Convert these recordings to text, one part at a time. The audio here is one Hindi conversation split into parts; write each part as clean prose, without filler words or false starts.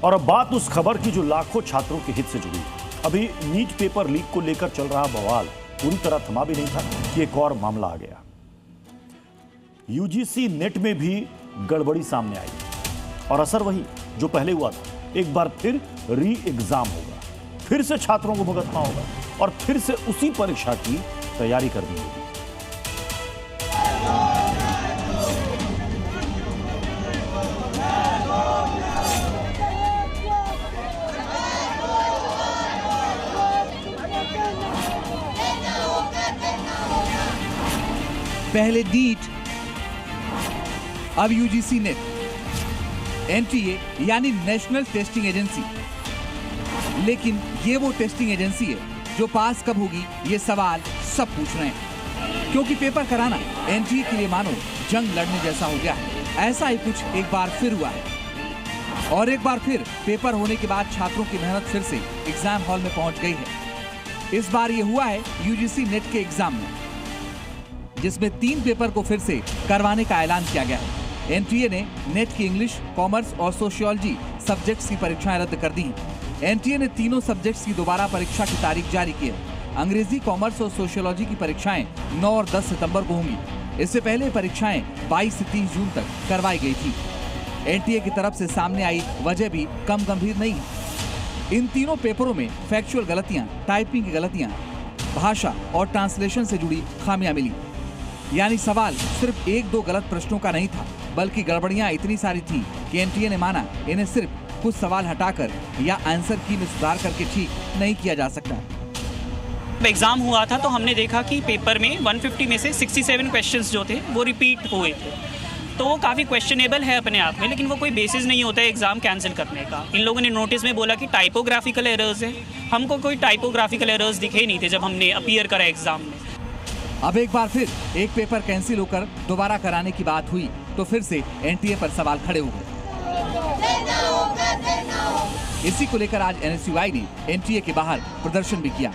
और अब बात उस खबर की जो लाखों छात्रों के हित से जुड़ी है। अभी नीट पेपर लीक को लेकर चल रहा बवाल पूरी तरह थमा भी नहीं था कि एक और मामला आ गया। यूजीसी नेट में भी गड़बड़ी सामने आई और असर वही जो पहले हुआ था। एक बार फिर री एग्जाम होगा, फिर से छात्रों को भुगतना होगा और फिर से उसी परीक्षा की तैयारी करनी होगी। पहले नीट, अब यूजीसी नेट, एनटीए यानी नेशनल टेस्टिंग एजेंसी। लेकिन ये वो टेस्टिंग एजेंसी है जो पास कब होगी ये सवाल सब पूछ रहे हैं, क्योंकि पेपर कराना एनटीए के लिए मानो जंग लड़ने जैसा हो गया है। ऐसा ही कुछ एक बार फिर हुआ है और एक बार फिर पेपर होने के बाद छात्रों की मेहनत फिर से एग्जाम हॉल में पहुंच गई है। इस बार ये हुआ है यूजीसी नेट के एग्जाम में, जिसमें 3 पेपर को फिर से करवाने का ऐलान किया गया है। एनटीए ने नेट की इंग्लिश, कॉमर्स और सोशियोलॉजी सब्जेक्ट्स की परीक्षाएं रद्द कर दी हैं। एनटीए ने तीनों सब्जेक्ट्स की दोबारा परीक्षा की तारीख जारी की है। अंग्रेजी, कॉमर्स और सोशियोलॉजी की परीक्षाएं 9 और 10 सितंबर को होंगी। इससे पहले परीक्षाएं 22 से 30 जून तक करवाई गई थी। एनटीए की तरफ से सामने आई वजह भी कम गंभीर नहीं है। इन तीनों पेपरों में फैक्चुअल गलतियां, टाइपिंग की गलतियां, भाषा और ट्रांसलेशन से जुड़ी खामियां मिली। यानी सवाल सिर्फ 1-2 गलत प्रश्नों का नहीं था, बल्कि गड़बड़ियां इतनी सारी थी कि एनटीए ने माना इन्हें सिर्फ कुछ सवाल हटाकर या आंसर की में सुधार करके ठीक नहीं किया जा सकता। एग्जाम हुआ था तो हमने देखा कि पेपर में 150 में से 67 क्वेश्चंस जो थे वो रिपीट हुए थे, तो वो काफ़ी क्वेश्चनेबल है अपने आप में, लेकिन वो कोई बेसिस नहीं होता है एग्ज़ाम कैंसिल करने का। इन लोगों ने नोटिस में बोला कि टाइपोग्राफिकल एरर्स है, हमको कोई टाइपोग्राफिकल एरर्स दिखे ही नहीं थे जब हमने अपीयर करा एग्जाम में। अब एक बार फिर एक पेपर कैंसिल होकर दोबारा कराने की बात हुई तो फिर से एनटीए पर सवाल खड़े हो गए। इसी को लेकर आज एनएसयूआई ने एनटीए के बाहर प्रदर्शन भी किया।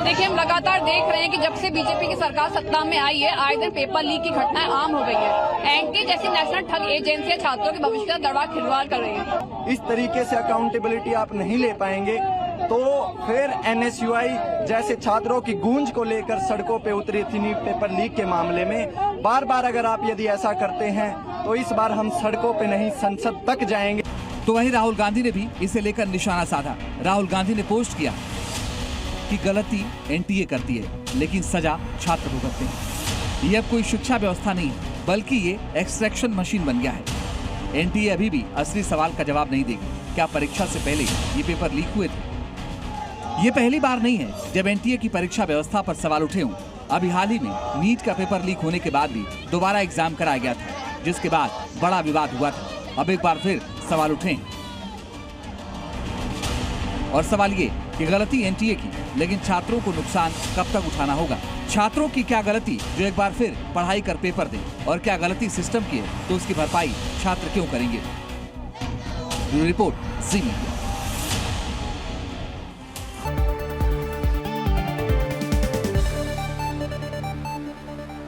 देखिए, हम लगातार देख रहे हैं कि जब से बीजेपी की सरकार सत्ता में आई है, आए दिन पेपर लीक की घटनाएं आम हो गई है। एनटीए जैसी नेशनल ठग एजेंसियां छात्रों के भविष्य का गड़बड़ खिलवाड़ कर रही है। इस तरीके से अकाउंटेबिलिटी आप नहीं ले पाएंगे तो फिर एनएसयूआई जैसे छात्रों की गूंज को लेकर सड़कों पे उतरी थी नीट पेपर लीक के मामले में। बार बार अगर आप यदि ऐसा करते हैं तो इस बार हम सड़कों पे नहीं संसद तक जाएंगे। तो वहीं राहुल गांधी ने भी इसे लेकर निशाना साधा। राहुल गांधी ने पोस्ट किया कि गलती एनटीए करती है लेकिन सजा छात्र भुगतते हैं। ये अब कोई शिक्षा व्यवस्था नहीं बल्कि ये एक्सट्रैक्शन मशीन बन गया है। एनटीए अभी भी असली सवाल का जवाब नहीं देगी। क्या परीक्षा से पहले ये पेपर लीक हुए थे? ये पहली बार नहीं है जब एनटीए की परीक्षा व्यवस्था पर सवाल उठे हों। अभी हाल ही में नीट का पेपर लीक होने के बाद भी दोबारा एग्जाम कराया गया था, जिसके बाद बड़ा विवाद हुआ था। अब एक बार फिर सवाल उठे और सवाल ये कि गलती एनटीए की, लेकिन छात्रों को नुकसान कब तक उठाना होगा? छात्रों की क्या गलती जो एक बार फिर पढ़ाई कर पेपर दे, और क्या गलती सिस्टम की है तो उसकी भरपाई छात्र क्यों करेंगे? ब्यूरो रिपोर्ट, जी मीडिया।